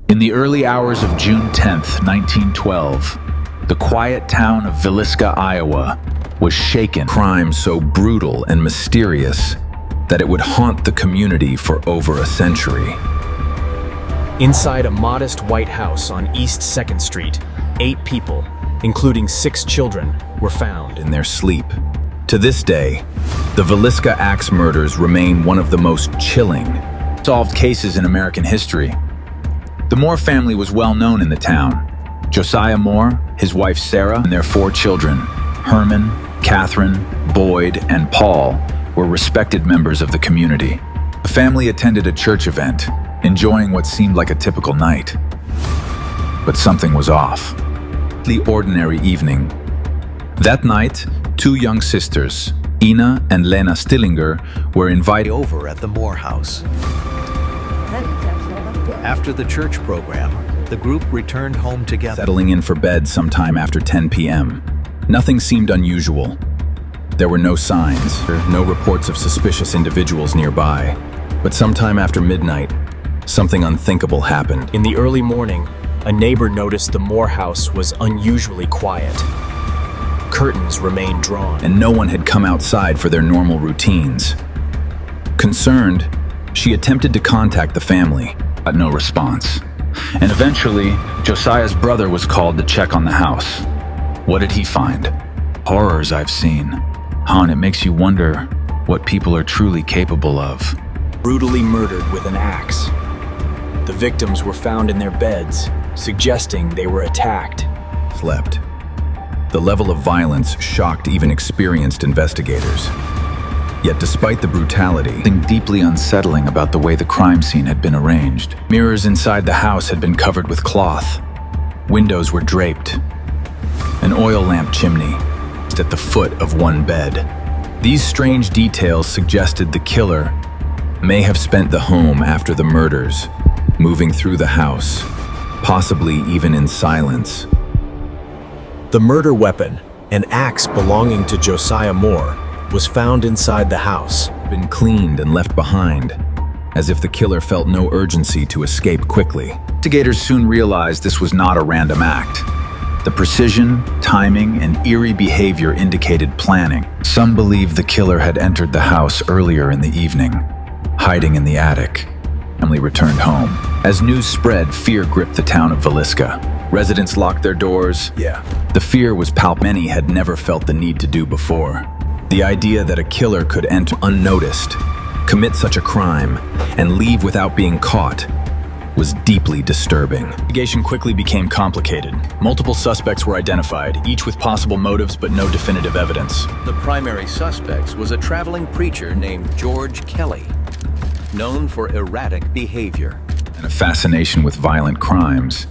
In the early hours of June 10th, 1912, the quiet town of Villisca, Iowa, was shaken. Crime so brutal and mysterious that it would haunt the community for over a century. Inside a modest white house on East 2nd Street, 8 people, including 6 children, were found In their sleep. To this day, the Villisca Axe Murders remain one of the most chilling, solved cases in American history. The Moore family was well known in the town. Josiah Moore, his wife Sarah, and their 4 children, Herman, Catherine, Boyd, and Paul, were respected members of the community. The family attended a church event, enjoying what seemed like a typical night. But something was off. The ordinary evening. That night, 2 young sisters, Ina and Lena Stillinger, were invited over at the Moore house. After the church program, the group returned home together. Settling in for bed sometime after 10 p.m. Nothing seemed unusual. There were no signs, no reports of suspicious individuals nearby. But sometime after midnight, something unthinkable happened. In the early morning, a neighbor noticed the Moore house was unusually quiet. Curtains remained drawn. And no one had come outside for their normal routines. Concerned, she attempted to contact the family. Got no response. And eventually, Josiah's brother was called to check on the house. What did he find? Horrors I've seen. Hon, it makes you wonder what people are truly capable of. Brutally murdered with an axe. The victims were found in their beds, suggesting they were attacked. Slept. The level of violence shocked even experienced investigators. Yet despite the brutality, Something deeply unsettling about the way the crime scene had been arranged. Mirrors inside the house had been covered with cloth. Windows were draped. An oil lamp chimney at the foot of one bed. These strange details suggested the killer may have spent the home after the murders, moving through the house, possibly even in silence. The murder weapon, an axe belonging to Josiah Moore, was found inside the house. Been cleaned and left behind, as if the killer felt no urgency to escape quickly. Investigators soon realized this was not a random act. The precision, timing, and eerie behavior indicated planning. Some believed the killer had entered the house earlier in the evening, hiding in the attic. Family returned home. As news spread, fear gripped the town of Villisca. Residents locked their doors. The fear was palpable. Many had never felt the need to do before. The idea that a killer could enter unnoticed, commit such a crime, and leave without being caught was deeply disturbing. The investigation quickly became complicated. Multiple suspects were identified, each with possible motives but no definitive evidence. The primary suspect was a traveling preacher named George Kelly, known for erratic behavior and a fascination with violent crimes.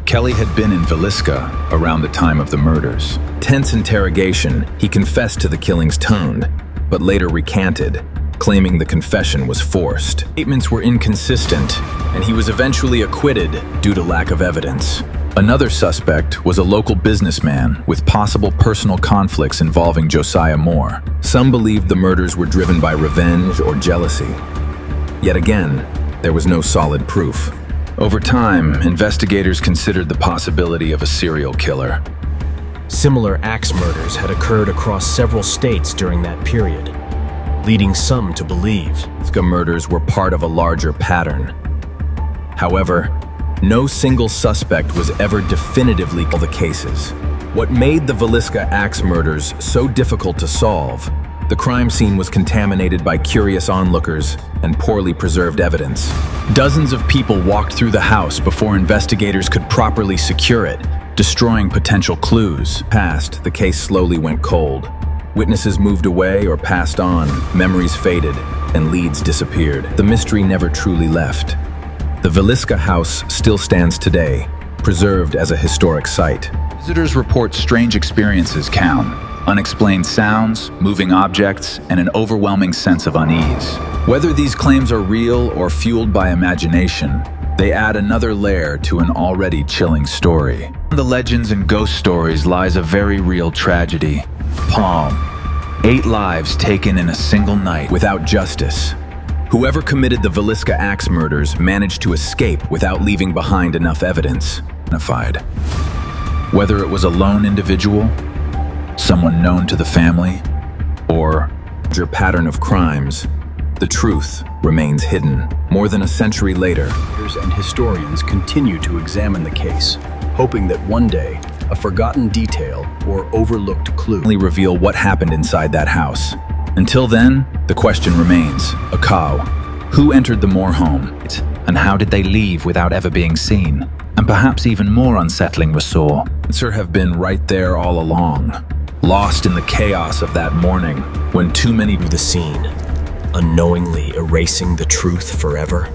Kelly had been in Villisca around the time of the murders. Tense interrogation, he confessed to the killings toned, but later recanted, claiming the confession was forced. Statements were inconsistent, and he was eventually acquitted due to lack of evidence. Another suspect was a local businessman with possible personal conflicts involving Josiah Moore. Some believed the murders were driven by revenge or jealousy. Yet again, there was no solid proof. Over time, investigators considered the possibility of a serial killer. Similar axe murders had occurred across several states during that period, leading some to believe Villisca murders were part of a larger pattern. However, no single suspect was ever definitively in the cases. What made the Villisca Axe Murders so difficult to solve? The crime scene was contaminated by curious onlookers and poorly preserved evidence. Dozens of people walked through the house before investigators could properly secure it, destroying potential clues. Past, the case slowly went cold. Witnesses moved away or passed on, memories faded, and leads disappeared. The mystery never truly left. The Villisca house still stands today, preserved as a historic site. Visitors report strange experiences unexplained sounds, moving objects, and an overwhelming sense of unease. Whether these claims are real or fueled by imagination, they add another layer to an already chilling story. In the legends and ghost stories lies a very real tragedy. Palm. 8 lives taken in a single night without justice. Whoever committed the Villisca Axe murders managed to escape without leaving behind enough evidence. Whether it was a lone individual, someone known to the family, or Larger pattern of crimes, the truth remains hidden. More than a century later, And historians continue to examine the case, hoping that one day, a forgotten detail or overlooked clue only reveal what happened inside that house. Until then, the question remains, a cow. who entered the Moore home, and how did they leave without ever being seen? And perhaps even more unsettling was Saw. Answer have been right there all along, lost in the chaos of that morning when too many The scene, unknowingly erasing the truth forever.